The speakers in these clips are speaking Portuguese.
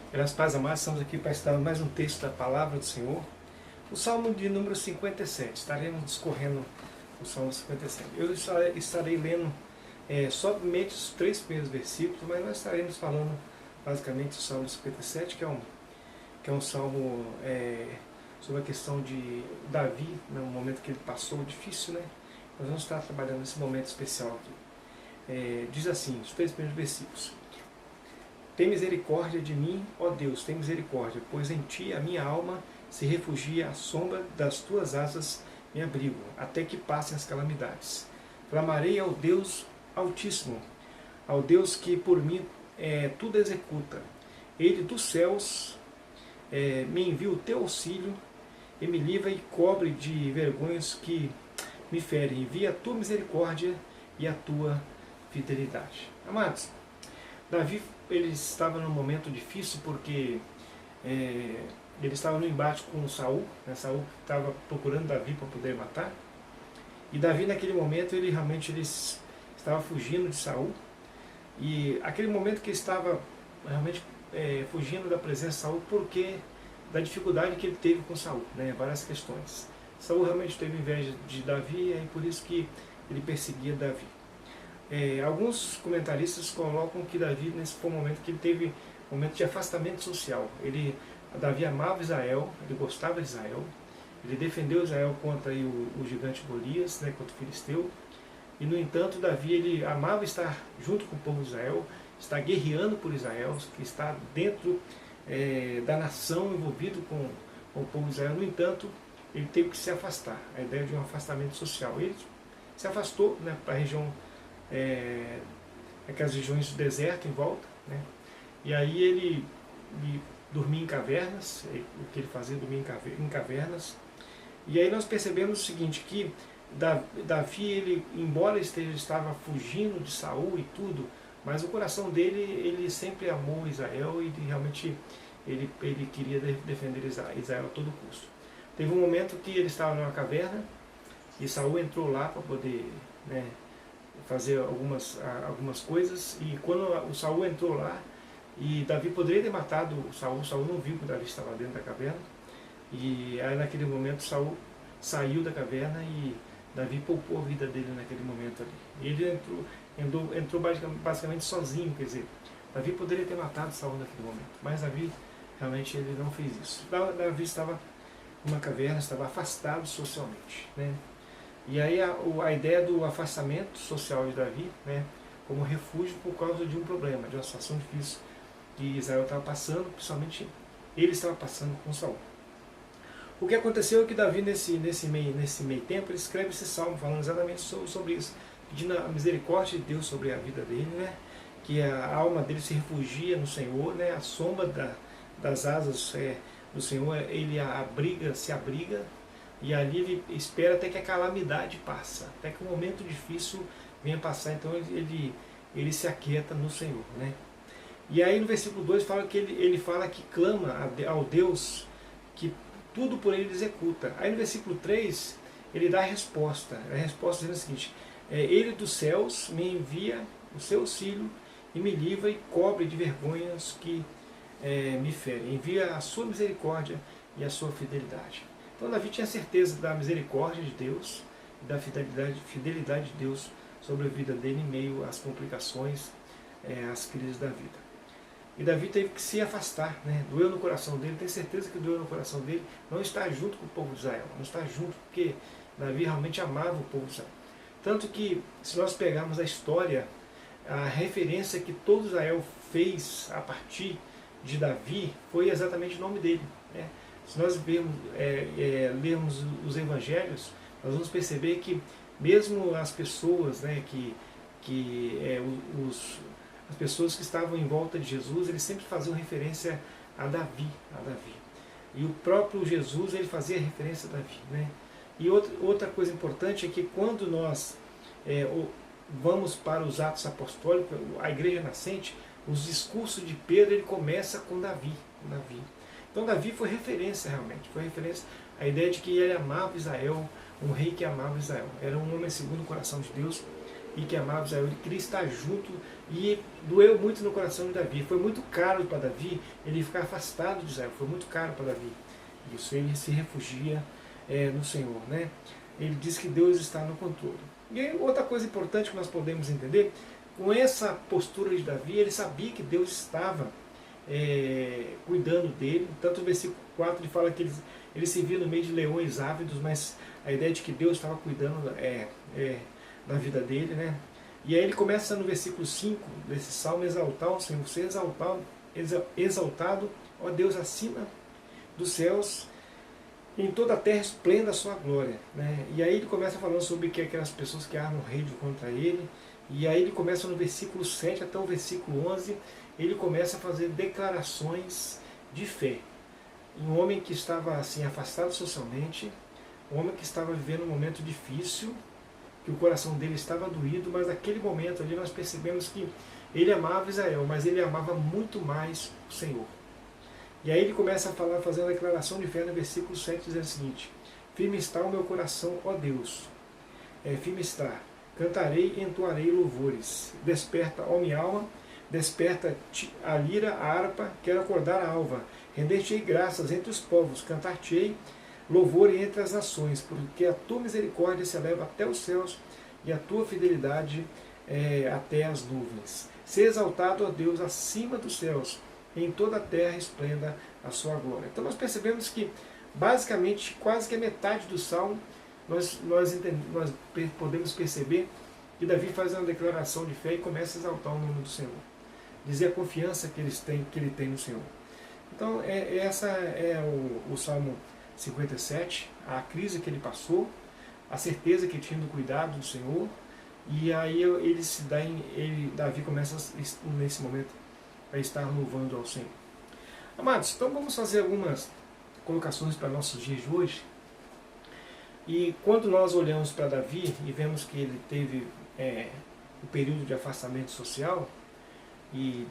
Graças a Deus, amados, estamos aqui para estar mais um texto da Palavra do Senhor. O Salmo de número 57, estaremos discorrendo o Salmo 57. Eu estarei lendo somente os 3 primeiros versículos, mas nós estaremos falando basicamente do Salmo 57, que é um salmo sobre a questão de Davi, no momento que ele passou difícil, né? Nós vamos estar trabalhando nesse momento especial aqui. Diz assim, os 3 primeiros versículos. Tem misericórdia de mim, ó Deus, tem misericórdia, pois em Ti a minha alma se refugia à sombra das Tuas asas, me abrigo, até que passem as calamidades. Clamarei ao Deus Altíssimo, ao Deus que por mim tudo executa. Ele dos céus me envia o Teu auxílio, e me livra e cobre de vergonhas que me ferem. Envia a Tua misericórdia e a Tua fidelidade. Amados, Davi ele estava num momento difícil porque ele estava no embate com Saul, né? Saul estava procurando Davi para poder matar, e Davi naquele momento ele estava fugindo de Saul, e aquele momento que ele estava realmente fugindo da presença de Saul porque da dificuldade que ele teve com Saul, né? Várias questões. Saul realmente teve inveja de Davi, e por isso que ele perseguia Davi. Alguns comentaristas colocam que Davi, nesse foi um momento que ele teve um momento de afastamento social. Davi amava Israel, ele gostava de Israel, ele defendeu Israel contra o gigante Golias, né, contra o filisteu, e no entanto Davi ele amava estar junto com o povo de Israel, estar guerreando por Israel, que está dentro da nação, envolvido com o povo de Israel. No entanto, ele teve que se afastar, a ideia de um afastamento social. Ele se afastou, né, para a região, aquelas regiões do deserto em volta, né? E aí ele dormia em cavernas, o que ele fazia, dormia em cavernas. E aí nós percebemos o seguinte, que Davi, ele, embora estava fugindo de Saul e tudo, mas o coração dele, ele sempre amou Israel, e realmente ele queria defender Israel a todo custo. Teve um momento que ele estava numa caverna e Saul entrou lá para poder, né, fazer algumas coisas, e quando o Saul entrou lá, e Davi poderia ter matado o Saul não viu que Davi estava dentro da caverna, e aí naquele momento Saul saiu da caverna e Davi poupou a vida dele naquele momento ali. E ele entrou basicamente sozinho, quer dizer, Davi poderia ter matado Saul naquele momento, mas Davi realmente ele não fez isso. Davi estava numa caverna, estava afastado socialmente, né? E aí a ideia do afastamento social de Davi, né, como refúgio por causa de um problema, de uma situação difícil que Israel estava passando, principalmente ele estava passando com Saul. O que aconteceu é que Davi, nesse meio tempo, ele escreve esse salmo falando exatamente sobre isso, pedindo a misericórdia de Deus sobre a vida dele, né, que a alma dele se refugia no Senhor, né, a sombra das asas do Senhor, ele se abriga, e ali ele espera até que a calamidade passa, até que o momento difícil venha passar. Então ele se aquieta no Senhor, né? E aí no versículo 2 fala que ele fala que clama ao Deus que tudo por ele executa. Aí no versículo 3 ele dá a resposta dizendo o seguinte: ele dos céus me envia o seu auxílio e me livra e cobre de vergonhas que me ferem. Envia a sua misericórdia e a sua fidelidade. Então Davi tinha certeza da misericórdia de Deus e da fidelidade de Deus sobre a vida dele em meio às complicações, às crises da vida. E Davi teve que se afastar, né? Doeu no coração dele, tem certeza que doeu no coração dele, não estar junto com o povo de Israel, não estar junto, porque Davi realmente amava o povo de Israel. Tanto que, se nós pegarmos a história, a referência que todo Israel fez a partir de Davi foi exatamente o nome dele, né? Se nós lermos os evangelhos, nós vamos perceber que mesmo as pessoas, né, as pessoas que estavam em volta de Jesus, eles sempre faziam referência a Davi. E o próprio Jesus, ele fazia referência a Davi, né? E outra coisa importante é que quando nós vamos para os Atos Apostólicos, a igreja nascente, os discursos de Pedro, ele começa com Davi. Então Davi foi referência realmente, foi referência à ideia de que ele amava Israel, um rei que amava Israel. Era um homem segundo o coração de Deus e que amava Israel. Ele queria estar junto E doeu muito no coração de Davi. Foi muito caro para Davi ele ficar afastado de Israel. Foi muito caro para Davi. Isso, ele se refugia no Senhor, né? Ele diz que Deus está no controle. E aí, outra coisa importante que nós podemos entender, com essa postura de Davi, ele sabia que Deus estava cuidando dele. Tanto no versículo 4 ele fala que ele se via no meio de leões ávidos, mas a ideia de que Deus estava cuidando da vida dele, né? E aí ele começa no versículo 5 desse salmo, exaltar o Senhor, ser exaltado, ó Deus, acima dos céus, em toda a terra esplenda a sua glória, né? E aí ele começa falando sobre que aquelas pessoas que armam rede contra ele, e aí ele começa no versículo 7 até o versículo 11, ele começa a fazer declarações de fé. Um homem que estava assim afastado socialmente, um homem que estava vivendo um momento difícil, que o coração dele estava doído, mas naquele momento ali nós percebemos que ele amava Israel, mas ele amava muito mais o Senhor. E aí ele começa a falar, fazendo a declaração de fé no versículo 7, dizendo o seguinte: firme está o meu coração, ó Deus, firme está, cantarei e entoarei louvores, desperta, ó minha alma, desperta a lira, a harpa, quero acordar a alva, render-te-ei graças entre os povos, cantar-te-ei louvor entre as nações, porque a tua misericórdia se eleva até os céus e a tua fidelidade até as nuvens. Ser exaltado, ó Deus, acima dos céus, em toda a terra esplenda a sua glória. Então nós percebemos que, basicamente, quase que a metade do salmo, nós podemos perceber que Davi faz uma declaração de fé e começa a exaltar o nome do Senhor, dizer a confiança que ele tem no Senhor. Então essa é o Salmo 57, a crise que ele passou, a certeza que tinha do cuidado do Senhor, e aí Davi começa nesse momento a estar louvando ao Senhor. Amados, então vamos fazer algumas colocações para nossos dias de hoje. E quando nós olhamos para Davi e vemos que ele teve o período de afastamento social e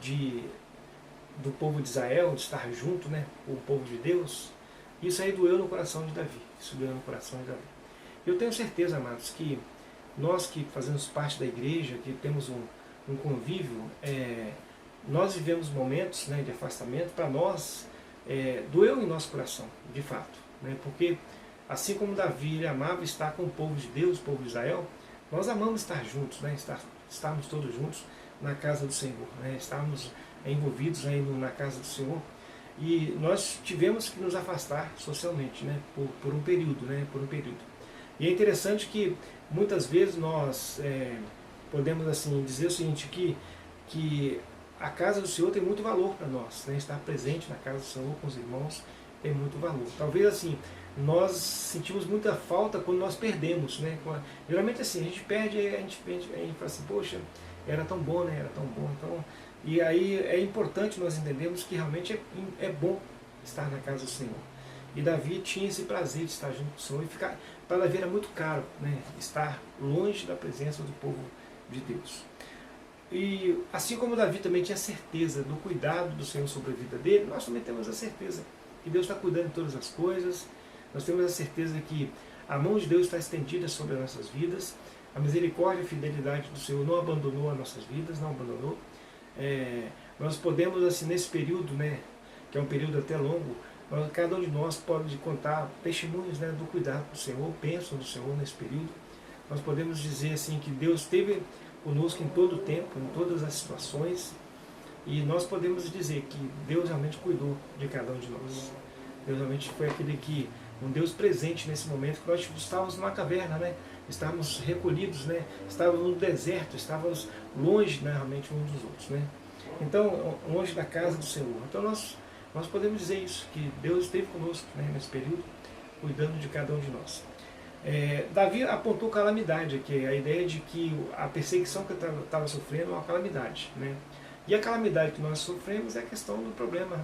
do povo de Israel, de estar junto, né, com o povo de Deus, isso aí doeu no coração de Davi. Isso doeu no coração de Davi. Eu tenho certeza, amados, que nós que fazemos parte da igreja, que temos um convívio, nós vivemos momentos, né, de afastamento. Para nós, doeu em nosso coração, de fato, né, porque assim como Davi ele amava estar com o povo de Deus, o povo de Israel, nós amamos estar juntos, né, estarmos todos juntos na casa do Senhor, né, estarmos envolvidos aí na casa do Senhor. E nós tivemos que nos afastar socialmente, né, por um período, né, por um período. E é interessante que muitas vezes nós podemos assim dizer o seguinte, que a casa do Senhor tem muito valor para nós, né, estar presente na casa do Senhor com os irmãos tem muito valor. Talvez assim nós sentimos muita falta quando nós perdemos, né? Geralmente assim a gente perde, a gente fala assim, poxa, era tão bom, né? Era tão bom, então. E aí é importante nós entendermos que realmente é bom estar na casa do Senhor. E Davi tinha esse prazer de estar junto com o Senhor, e para Davi era muito caro, né, estar longe da presença do povo de Deus. E assim como Davi também tinha certeza do cuidado do Senhor sobre a vida dele, nós também temos a certeza que Deus está cuidando de todas as coisas, nós temos a certeza que a mão de Deus está estendida sobre as nossas vidas, a misericórdia e a fidelidade do Senhor não abandonou as nossas vidas, não abandonou. Nós podemos, assim, nesse período, né, que é um período até longo, cada um de nós pode contar testemunhos, né, do cuidado do Senhor, bênção do Senhor nesse período. Nós podemos dizer assim que Deus esteve conosco em todo o tempo, em todas as situações, e nós podemos dizer que Deus realmente cuidou de cada um de nós. Deus realmente foi um Deus presente nesse momento, que nós estávamos numa caverna, né? Estávamos recolhidos, né? Estávamos no deserto, estávamos longe, né, realmente uns dos outros, né? Então, longe da casa do Senhor. Então nós podemos dizer isso, que Deus esteve conosco, né, nesse período, cuidando de cada um de nós. Davi apontou calamidade aqui, a ideia de que a perseguição que ele estava sofrendo é uma calamidade, né? E a calamidade que nós sofremos é a questão do problema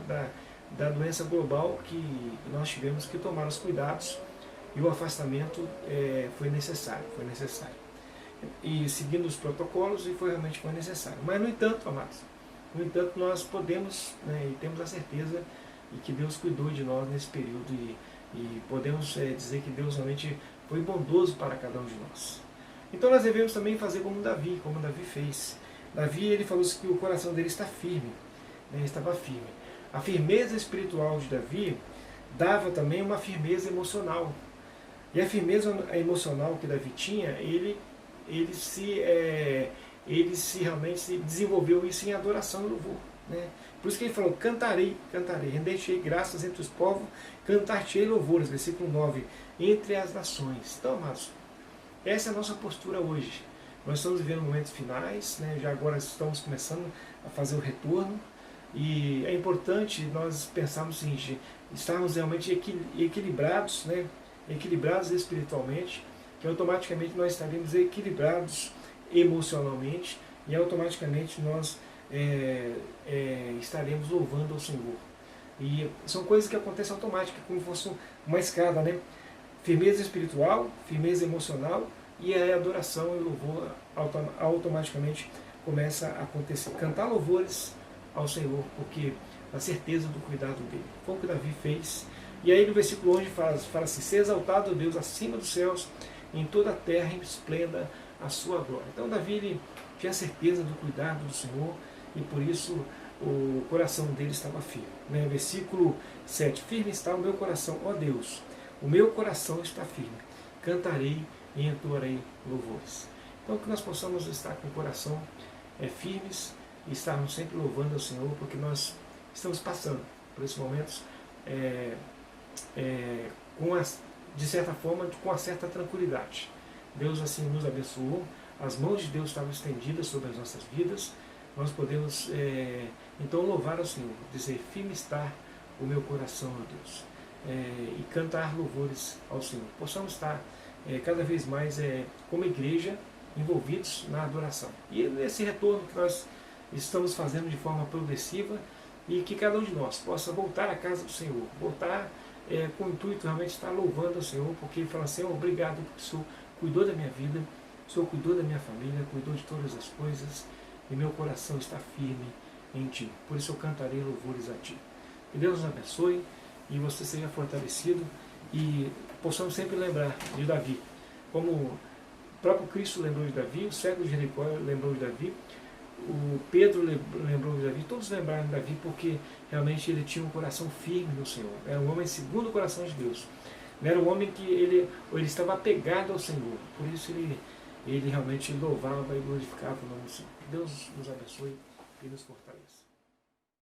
da doença global, que nós tivemos que tomar os cuidados, e o afastamento foi necessário. E seguindo os protocolos, e realmente foi necessário. Mas, no entanto, amados, nós podemos, né, e temos a certeza de que Deus cuidou de nós nesse período, e podemos dizer que Deus realmente foi bondoso para cada um de nós. Então nós devemos também fazer como Davi fez. Davi, ele falou que o coração dele está firme, né, estava firme. A firmeza espiritual de Davi dava também uma firmeza emocional. E a firmeza emocional que Davi tinha, ele se realmente se desenvolveu isso em adoração e louvor, né? Por isso que ele falou, cantarei, cantarei, render-te-ei graças entre os povos, cantar-te-ei louvores, versículo 9, entre as nações. Então, amados, essa é a nossa postura hoje. Nós estamos vivendo momentos finais, né? Já agora estamos começando a fazer o retorno, e é importante nós pensarmos o seguinte, estarmos realmente equilibrados, né? Equilibrados espiritualmente, que automaticamente nós estaremos equilibrados emocionalmente, e automaticamente nós estaremos louvando ao Senhor. E são coisas que acontecem automáticas, como se fosse uma escada, né? Firmeza espiritual, firmeza emocional, e a adoração e louvor automaticamente começa a acontecer. Cantar louvores ao Senhor, porque a certeza do cuidado dele. Foi o que Davi fez. E aí no versículo 11 fala assim, ser exaltado o Deus acima dos céus, em toda a terra esplenda a sua glória. Então Davi, ele tinha certeza do cuidado do Senhor, e por isso o coração dele estava firme, né? Versículo 7, firme está o meu coração, ó Deus, o meu coração está firme, cantarei e entoarei louvores. Então que nós possamos estar com o coração firmes, e estarmos sempre louvando ao Senhor, porque nós estamos passando por esses momentos de certa forma, com uma certa tranquilidade. Deus assim nos abençoou, as mãos de Deus estavam estendidas sobre as nossas vidas, nós podemos então louvar ao Senhor, dizer, firme está o meu coração, ó Deus, e cantar louvores ao Senhor. Possamos estar cada vez mais como igreja envolvidos na adoração. E nesse retorno que nós estamos fazendo de forma progressiva, e que cada um de nós possa voltar à casa do Senhor, voltar com o intuito realmente de estar louvando ao Senhor, porque ele fala, Senhor, obrigado porque o Senhor cuidou da minha vida, o Senhor cuidou da minha família, cuidou de todas as coisas, e meu coração está firme em Ti. Por isso eu cantarei louvores a Ti. Que Deus nos abençoe, e você seja fortalecido, e possamos sempre lembrar de Davi, como o próprio Cristo lembrou de Davi, o século de Jericó lembrou de Davi, o Pedro lembrou de Davi, todos lembraram de Davi, porque realmente ele tinha um coração firme no Senhor, era um homem segundo o coração de Deus, era um homem que ele estava apegado ao Senhor, por isso ele realmente louvava e glorificava o nome do Senhor. Deus nos abençoe e nos fortaleça.